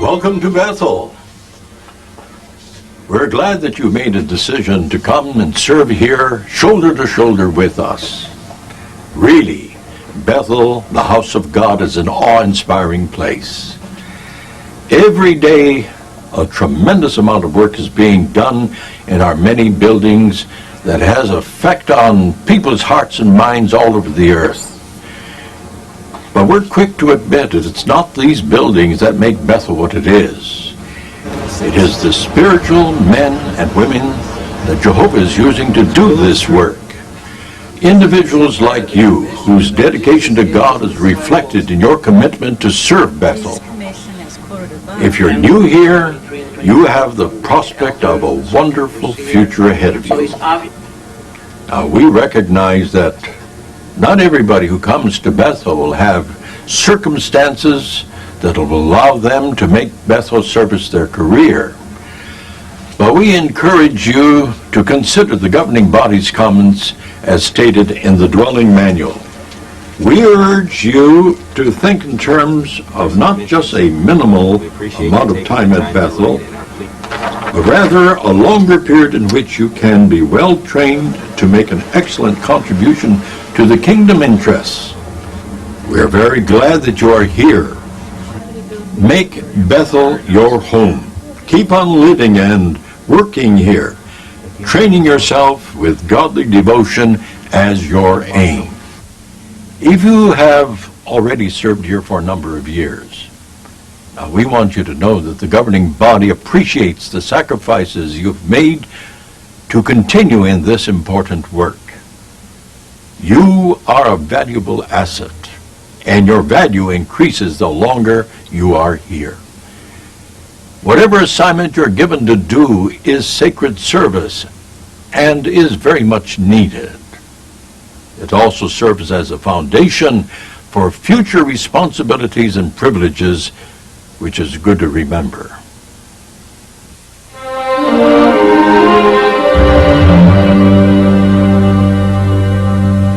Welcome to Bethel. We're glad that you made a decision to come and serve here shoulder to shoulder with us. Really, Bethel, the house of God, is an awe-inspiring place. Every day, a tremendous amount of work is being done in our many buildings that has effect on people's hearts and minds all over the earth. But we're quick to admit that it's not these buildings that make Bethel what it is. It is the spiritual men and women that Jehovah is using to do this work. Individuals like you, whose dedication to God is reflected in your commitment to serve Bethel. If you're new here, you have the prospect of a wonderful future ahead of you. Now, we recognize that not everybody who comes to Bethel will have circumstances that will allow them to make Bethel service their career. But we encourage you to consider the governing body's comments as stated in the dwelling manual. We urge you to think in terms of not just a minimal amount of time at Bethel, but rather a longer period in which you can be well trained to make an excellent contribution to the kingdom interests. We are very glad that you are here. Make Bethel your home. Keep on living and working here, training yourself with godly devotion as your aim. If you have already served here for a number of years, we want you to know that the governing body appreciates the sacrifices you've made to continue in this important work. You are a valuable asset, and your value increases the longer you are here. Whatever assignment you're given to do is sacred service and is very much needed. It also serves as a foundation for future responsibilities and privileges, which is good to remember.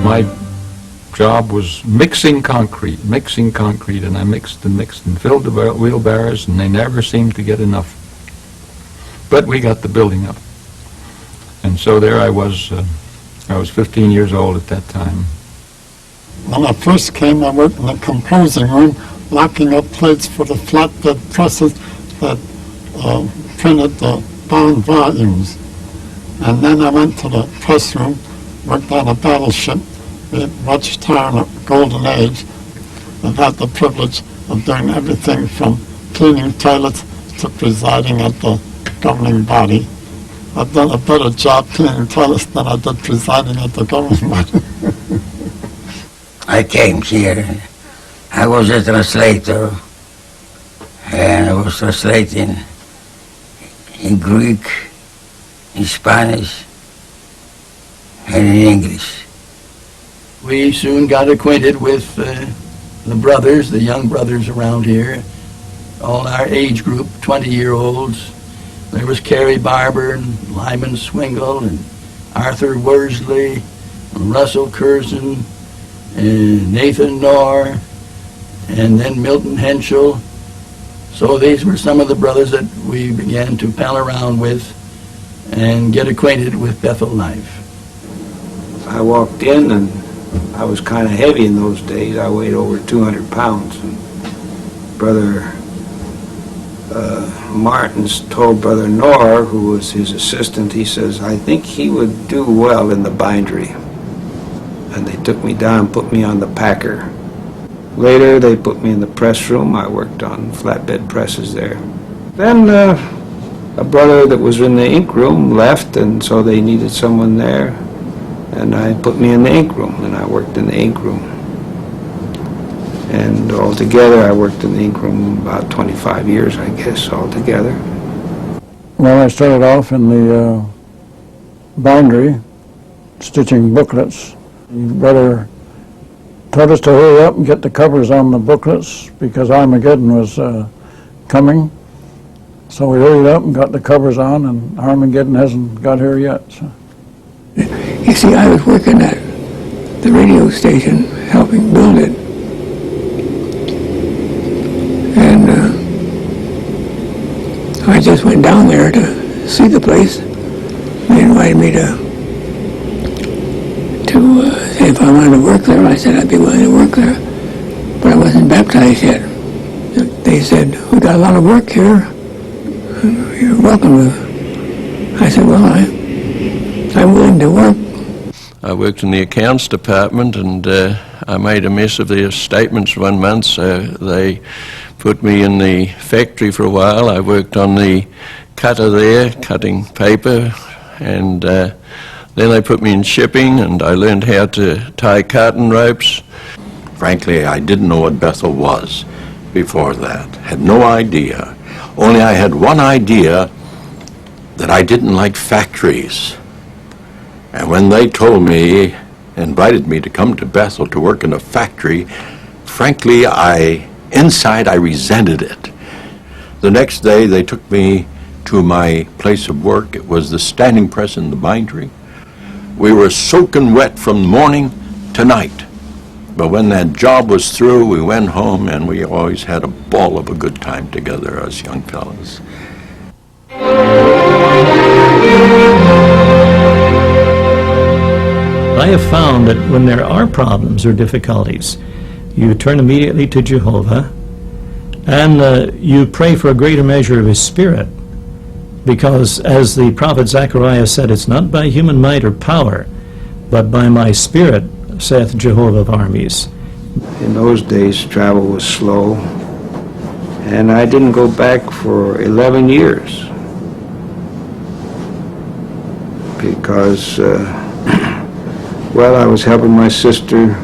My job was mixing concrete, and I mixed and filled the wheelbarrows, and they never seemed to get enough. But we got the building up. And so there I was 15 years old at that time. When I first came, I worked in the composing room, locking up plates for the flatbed presses that printed the bound volumes. And then I went to the press room, worked on a battleship, the Watchtower Golden Age, and had the privilege of doing everything from cleaning toilets to presiding at the governing body. I've done a better job cleaning toilets than I did presiding at the governing body. I came here. I was a translator, and I was translating in Greek, in Spanish, and in English. We soon got acquainted with the brothers, the young brothers around here, all our age group, 20-year-olds. There was Carrie Barber and Lyman Swingle and Arthur Worsley, and Russell Curzon, and Nathan Knorr, and then Milton Henschel. So these were some of the brothers that we began to pal around with and get acquainted with Bethel life. I walked in, and I was kind of heavy in those days. I weighed over 200 pounds. And Brother Martins told Brother Knorr, who was his assistant, he says, I think he would do well in the bindery. And they took me down and put me on the packer. Later, they put me in the press room. I worked on flatbed presses there. Then a brother that was in the ink room left, and so they needed someone there. And I put me in the ink room, and I worked in the ink room. And altogether, I worked in the ink room about 25 years, I guess, altogether. Well, I started off in the bindery, stitching booklets. Brother told us to hurry up and get the covers on the booklets because Armageddon was coming. So we hurried up and got the covers on, and Armageddon hasn't got here yet. So. You see, I was working at the radio station, helping build it. And I just went down there to see the place. They invited me to say if I wanted to work there. I said I'd be willing to work there, but I wasn't baptized yet. They said, "We got a lot of work here. You're welcome." I said, "Well, I'm willing to work." I worked in the accounts department, and I made a mess of their statements one month, so they put me in the factory for a while. I worked on the cutter there, cutting paper, and then they put me in shipping, and I learned how to tie cotton ropes. Frankly, I didn't know what Bethel was before that. Had no idea. Only I had one idea, that I didn't like factories. And when they told me, invited me to come to Bethel to work in a factory, frankly, inside I resented it. The next day they took me to my place of work. It was the standing press in the bindery. We were soaking wet from morning to night. But when that job was through, we went home, and we always had a ball of a good time together as young fellas. I have found that when there are problems or difficulties, you turn immediately to Jehovah, and you pray for a greater measure of His Spirit, because as the prophet Zechariah said, it's not by human might or power, but by my Spirit, saith Jehovah of armies. In those days, travel was slow, and I didn't go back for 11 years because, well, I was helping my sister.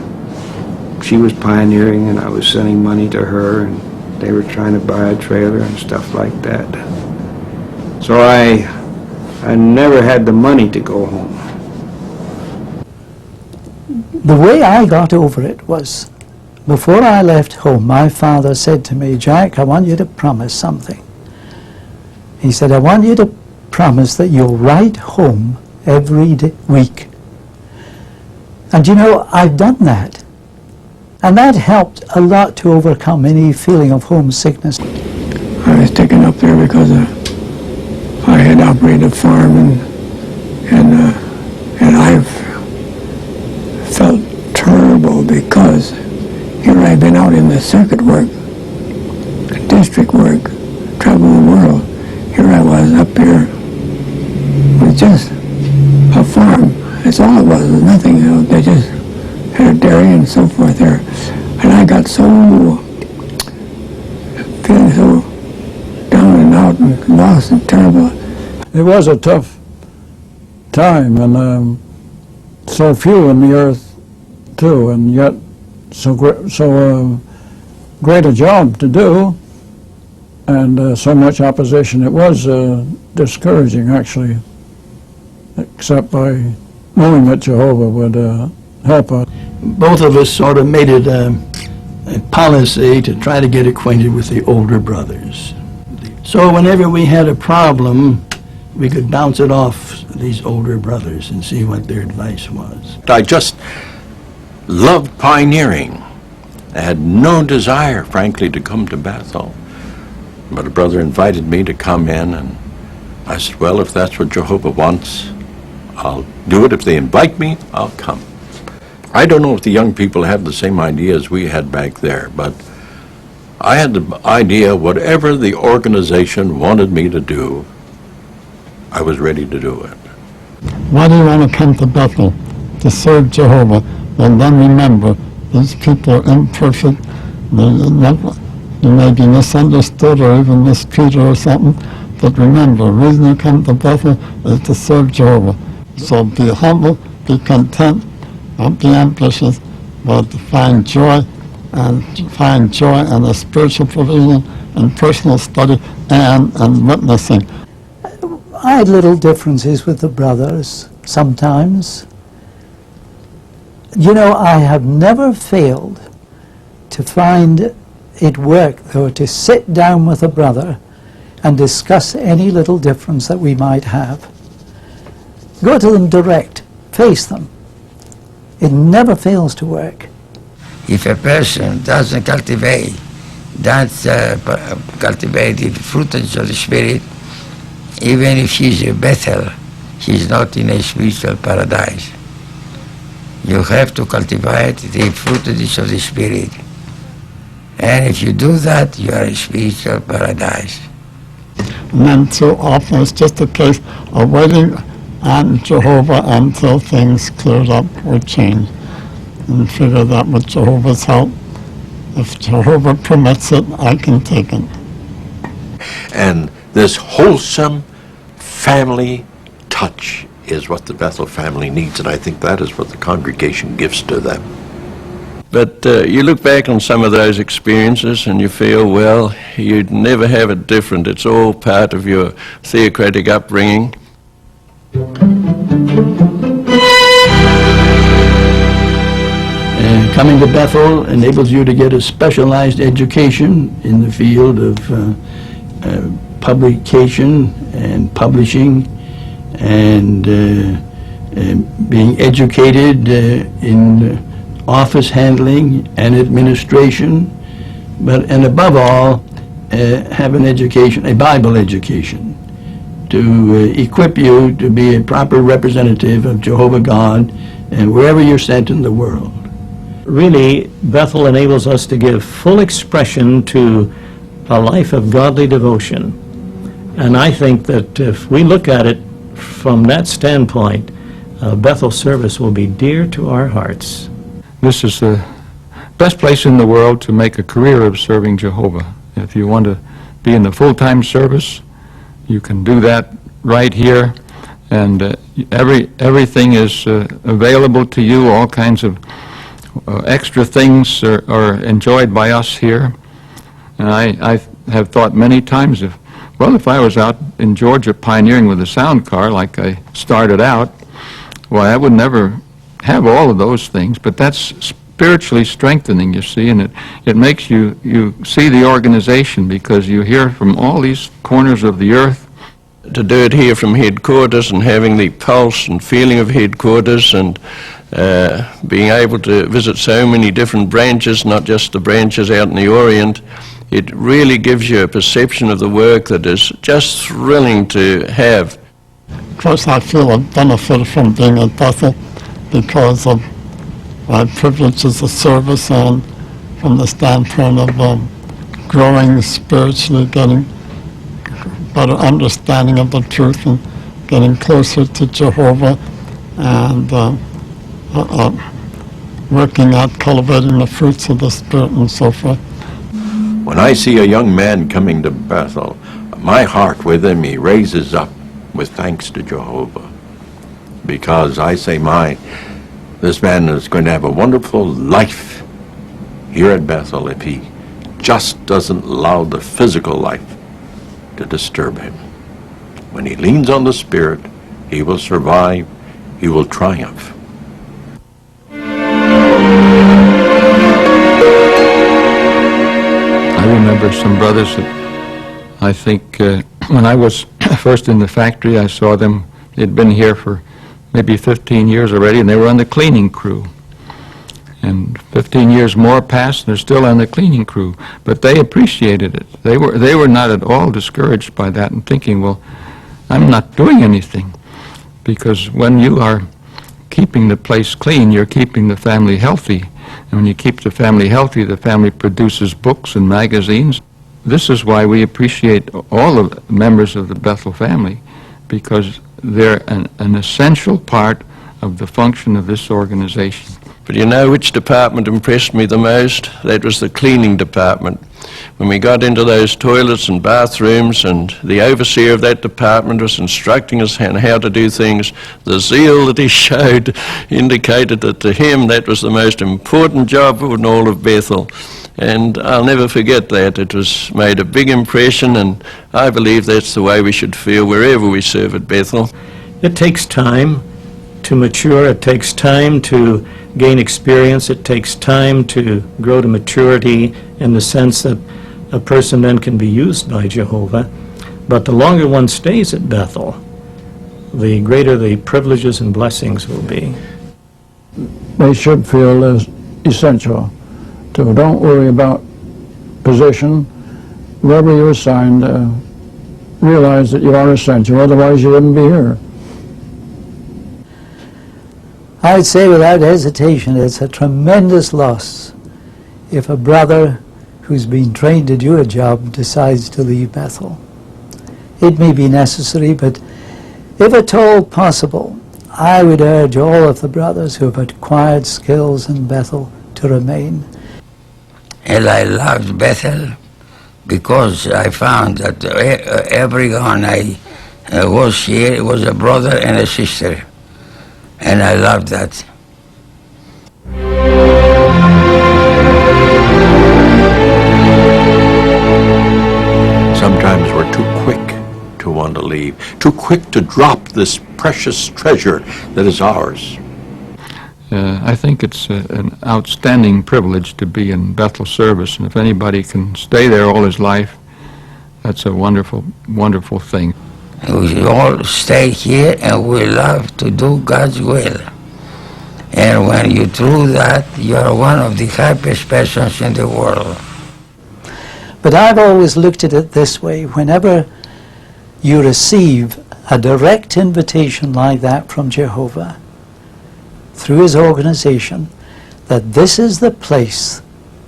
She was pioneering, and I was sending money to her, and they were trying to buy a trailer and stuff like that. So I never had the money to go home. The way I got over it was, before I left home, my father said to me, "Jack, I want you to promise something." He said, "I want you to promise that you'll write home every week." And you know, I've done that. And that helped a lot to overcome any feeling of homesickness. I was taken up there because I had operated a farm, and I've felt terrible because here I've been out in the circuit work, district work, traveling the world. Here I was up here with just a farm. That's all it was nothing. You know, they just had a dairy and so forth there. And I got feeling so down and out and lost and terrible. It was a tough time, and so few in the earth too, and yet so great a job to do, and so much opposition. It was discouraging, actually, except by knowing that Jehovah would help us. Both of us sort of made it a policy to try to get acquainted with the older brothers. So whenever we had a problem, we could bounce it off these older brothers and see what their advice was. I just loved pioneering. I had no desire, frankly, to come to Bethel. But a brother invited me to come in, and I said, well, if that's what Jehovah wants, I'll do it. If they invite me, I'll come. I don't know if the young people have the same idea as we had back there, but I had the idea whatever the organization wanted me to do, I was ready to do it. Why do you want to come to Bethel? To serve Jehovah. Well, then remember, these people are imperfect. They may be misunderstood or even mistreated or something. But remember, the reason you come to Bethel is to serve Jehovah. So be humble, be content, don't be ambitious, but to find joy and find joy in a spiritual provision and personal study and witnessing. I had little differences with the brothers sometimes. You know, I have never failed to find it work, though, to sit down with a brother and discuss any little difference that we might have. Go to them direct, face them. It never fails to work. If a person doesn't cultivate the fruits of the Spirit, even if she's a Bethel, she's not in a spiritual paradise. You have to cultivate the fruits of the Spirit. And if you do that, you are in spiritual paradise. And then so often it's just a case of waiting on Jehovah until things cleared up or changed. And figure that with Jehovah's help, if Jehovah permits it, I can take it. And this wholesome family touch is what the Bethel family needs, and I think that is what the congregation gives to them. But you look back on some of those experiences and you feel, well, you'd never have it different. It's all part of your theocratic upbringing. Coming to Bethel enables you to get a specialized education in the field of publication and publishing, and being educated in office handling and administration, and above all, have an education, a Bible education, to equip you to be a proper representative of Jehovah God and wherever you're sent in the world. Really, Bethel enables us to give full expression to a life of godly devotion. And I think that if we look at it from that standpoint, Bethel service will be dear to our hearts. This is the best place in the world to make a career of serving Jehovah. If you want to be in the full-time service, you can do that right here, and everything is available to you. All kinds of extra things are enjoyed by us here. And I have thought many times, if I was out in Georgia pioneering with a sound car like I started out, I would never have all of those things. But that's spiritually strengthening, you see, and it makes you see the organization, because you hear from all these corners of the earth. To do it here from headquarters and having the pulse and feeling of headquarters, and being able to visit so many different branches, not just the branches out in the Orient, it really gives you a perception of the work that is just thrilling to have. Of course, I feel a benefit from being at Bethel because of my privileges of service, and from the standpoint of growing spiritually, getting better understanding of the truth, and getting closer to Jehovah, and working at cultivating the fruits of the Spirit and so forth. When I see a young man coming to Bethel, my heart within me raises up with thanks to Jehovah, because I say, this man is going to have a wonderful life here at Bethel if he just doesn't allow the physical life to disturb him. When he leans on the Spirit, he will survive, he will triumph. I remember some brothers that I think when I was first in the factory, I saw them. They'd been here for maybe 15 years already, and they were on the cleaning crew. And 15 years more passed, and they're still on the cleaning crew. But they appreciated it. They were not at all discouraged by that, and thinking, I'm not doing anything. Because when you are keeping the place clean, you're keeping the family healthy. And when you keep the family healthy, the family produces books and magazines. This is why we appreciate all of the members of the Bethel family, because they're an essential part of the function of this organization. But you know which department impressed me the most? That was the cleaning department. When we got into those toilets and bathrooms and the overseer of that department was instructing us on how to do things, the zeal that he showed indicated that to him that was the most important job in all of Bethel. And I'll never forget that. It was made a big impression, and I believe that's the way we should feel wherever we serve at Bethel. It takes time to mature. It takes time to gain experience. It takes time to grow to maturity in the sense that a person then can be used by Jehovah. But the longer one stays at Bethel, the greater the privileges and blessings will be. They should feel as essential. So don't worry about position. Wherever you're assigned, realize that you are essential, otherwise you wouldn't be here. I'd say without hesitation it's a tremendous loss if a brother who's been trained to do a job decides to leave Bethel. It may be necessary, but if at all possible, I would urge all of the brothers who have acquired skills in Bethel to remain. And I loved Bethel because I found that everyone I was here was a brother and a sister. And I loved that. Sometimes we're too quick to want to leave, too quick to drop this precious treasure that is ours. I think it's an outstanding privilege to be in Bethel service, and if anybody can stay there all his life, that's a wonderful, wonderful thing. We all stay here and we love to do God's will. And when you do that, you are one of the happiest persons in the world. But I've always looked at it this way: whenever you receive a direct invitation like that from Jehovah, through his organization, that this is the place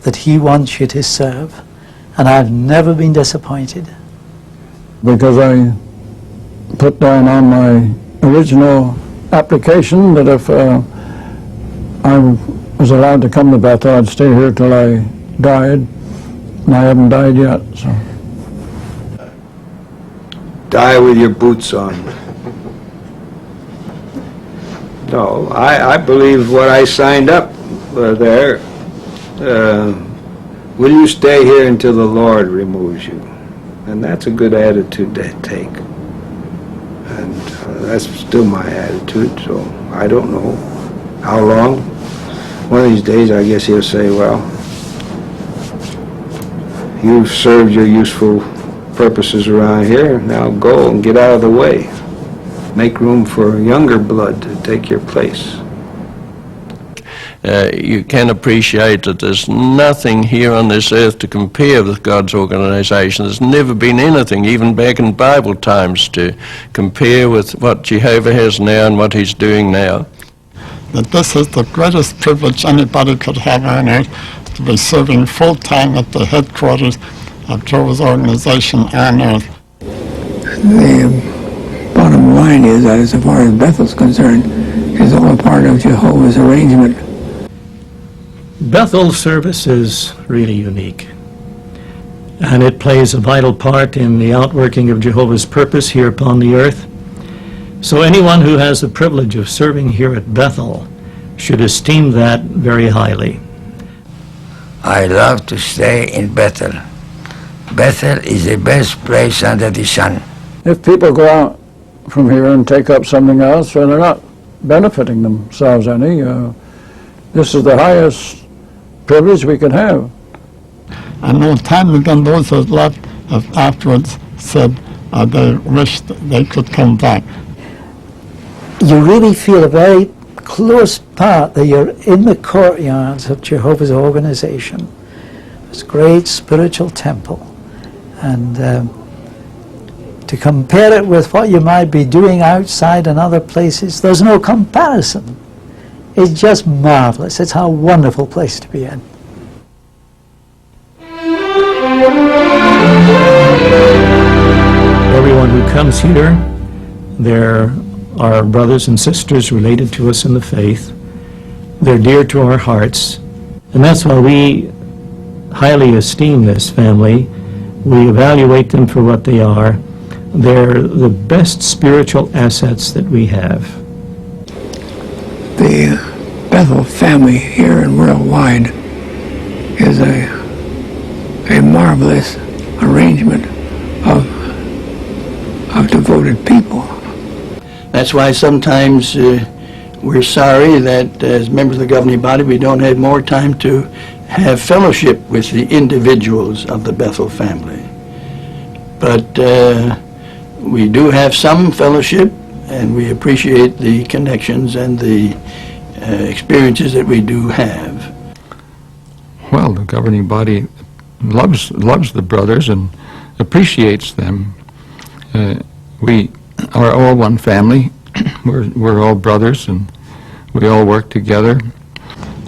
that he wants you to serve. And I've never been disappointed. Because I put down on my original application that if I was allowed to come to Bethel, I'd stay here till I died, and I haven't died yet. So. Die with your boots on. No, I believe what I signed up there. Will you stay here until the Lord removes you? And that's a good attitude to take. And that's still my attitude, so I don't know how long. One of these days I guess he'll say, well, you've served your useful purposes around here, now go and get out of the way. Make room for younger blood to take your place. You can appreciate that there's nothing here on this earth to compare with God's organization. There's never been anything, even back in Bible times, to compare with what Jehovah has now and what he's doing now. That this is the greatest privilege anybody could have on earth, to be serving full-time at the headquarters of Jehovah's organization on earth. The bottom line is that as far as Bethel's concerned, it's all a part of Jehovah's arrangement. Bethel service is really unique, and it plays a vital part in the outworking of Jehovah's purpose here upon the earth. So anyone who has the privilege of serving here at Bethel should esteem that very highly. I love to stay in Bethel. Bethel is the best place under the sun. If people go out from here and take up something else, well, they're not benefiting themselves any. This is the highest privilege we could have. I know time again those that left afterwards said they wished they could come back. You really feel a very close part that you're in the courtyards of Jehovah's organization. It's a great spiritual temple. And to compare it with what you might be doing outside in other places, there's no comparison. It's just marvelous. It's a wonderful place to be in. Everyone who comes here, there are brothers and sisters related to us in the faith, They're dear to our hearts, and that's why we highly esteem this family. We evaluate them for what they are. They're the best spiritual assets that we have. The Bethel family here and worldwide is a marvelous arrangement of devoted people. That's why sometimes we're sorry that as members of the governing body we don't have more time to have fellowship with the individuals of the Bethel family. But we do have some fellowship, and we appreciate the connections and the experiences that we do have. Well, the governing body loves the brothers and appreciates them. We are all one family. We're all brothers, and we all work together.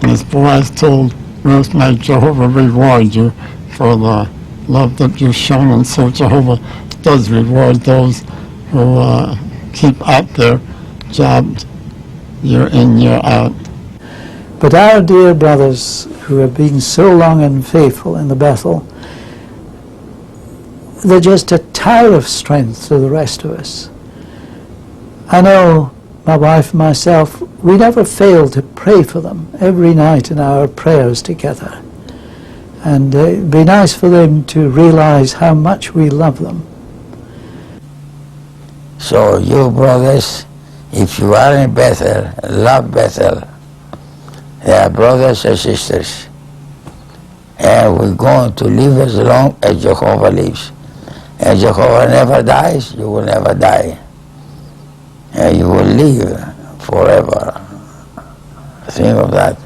As Boaz told Ruth, may Jehovah reward you for the love that you've shown, and so Jehovah does reward those who keep at their jobs year in, year out. But our dear brothers who have been so long and faithful in the Bethel, they're just a tower of strength to the rest of us. I know my wife and myself, we never fail to pray for them every night in our prayers together. And it'd be nice for them to realize how much we love them. So you brothers, if you are in Bethel, love Bethel. They are brothers and sisters. And we're going to live as long as Jehovah lives. And Jehovah never dies, you will never die. And you will live forever. Think of that.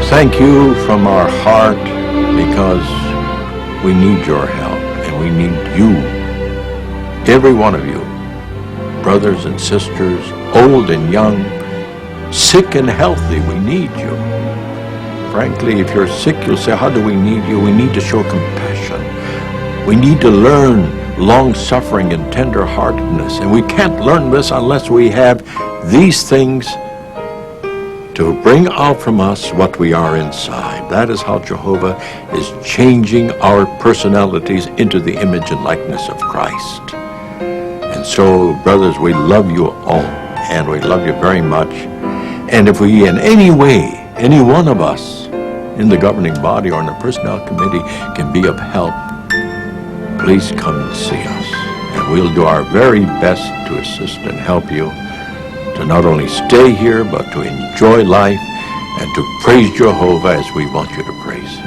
Thank you from our heart, because we need your help, and we need you, every one of you, brothers and sisters, old and young, sick and healthy, we need you. Frankly, if you're sick, you'll say, how do we need you? We need to show compassion. We need to learn long-suffering and tender-heartedness, and we can't learn this unless we have these things to bring out from us what we are inside. That is how Jehovah is changing our personalities into the image and likeness of Christ. And so, brothers, we love you all, and we love you very much. And if we in any way, any one of us in the governing body or in the personnel committee can be of help, please come and see us. And we'll do our very best to assist and help you to not only stay here, but to enjoy life and to praise Jehovah as we want you to praise.